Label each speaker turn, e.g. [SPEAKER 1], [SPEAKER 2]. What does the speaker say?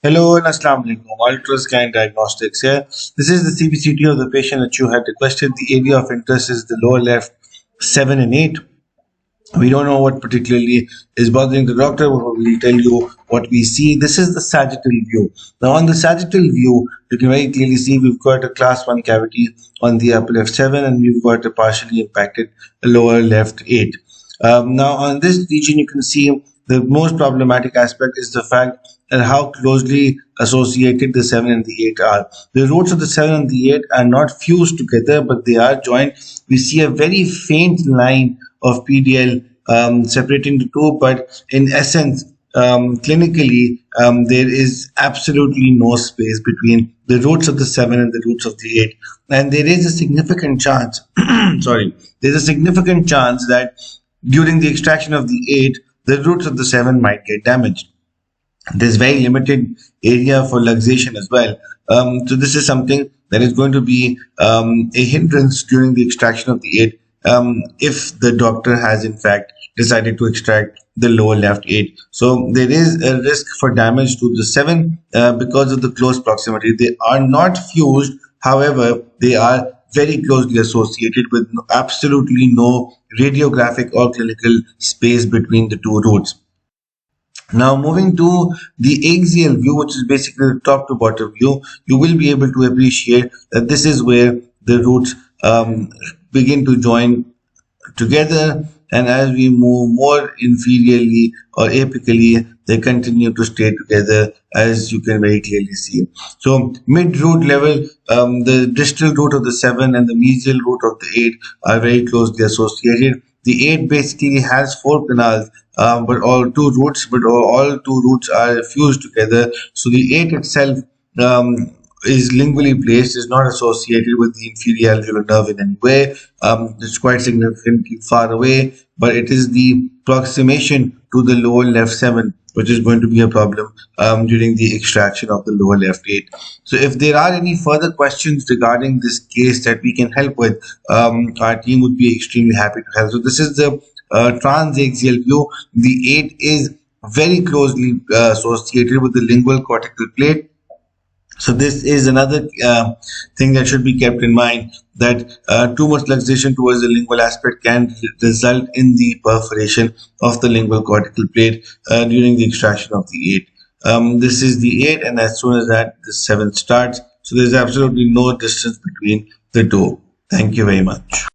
[SPEAKER 1] Hello and Assalamu alaikum. Ultrascan Diagnostics here. This is the CBCT of the patient that you had requested. The area of interest is the lower left 7 and 8. We don't know what particularly is bothering the doctor. We'll tell you what we see. This is the sagittal view. Now, on the sagittal view, you can very clearly see we've got a class 1 cavity on the upper left 7 and we've got a partially impacted lower left 8. Now, on this region, you can see the most problematic aspect is the fact that how closely associated the 7 and the 8 are. The roots of the 7 and the 8 are not fused together, but they are joined. We see a very faint line of PDL separating the two, but in essence, clinically, there is absolutely no space between the roots of the 7 and the roots of the 8. And there is a significant chance, there's a significant chance that during the extraction of the 8, the roots of the 7 might get damaged. There's very limited area for luxation as well. So this is something that is going to be a hindrance during the extraction of the 8 if the doctor has in fact decided to extract the lower left 8. So there is a risk for damage to the 7 because of the close proximity. They are not fused, however, they are very closely associated with absolutely no radiographic or clinical space between the two roots. Now, moving to the axial view, which is basically the top to bottom view, you will be able to appreciate that this is where the roots begin to join together, and as we move more inferiorly or apically, they continue to stay together, as you can very clearly see. So mid root level, the distal root of the 7 and the mesial root of the 8 are very closely associated. The 8 basically has 4 canals, but all two roots are fused together. So the 8 itself is lingually placed, is not associated with the inferior alveolar nerve in any way. It's quite significantly far away, but it is the approximation to the lower left 7 which is going to be a problem during the extraction of the lower left 8. So if there are any further questions regarding this case that we can help with, our team would be extremely happy to help. So this is the transaxial view. The 8 is very closely associated with the lingual cortical plate. So this is another thing that should be kept in mind, that too much luxation towards the lingual aspect can result in the perforation of the lingual cortical plate during the extraction of the 8. This is the 8, and as soon as that, the 7 starts. So there's absolutely no distance between the two. Thank you very much.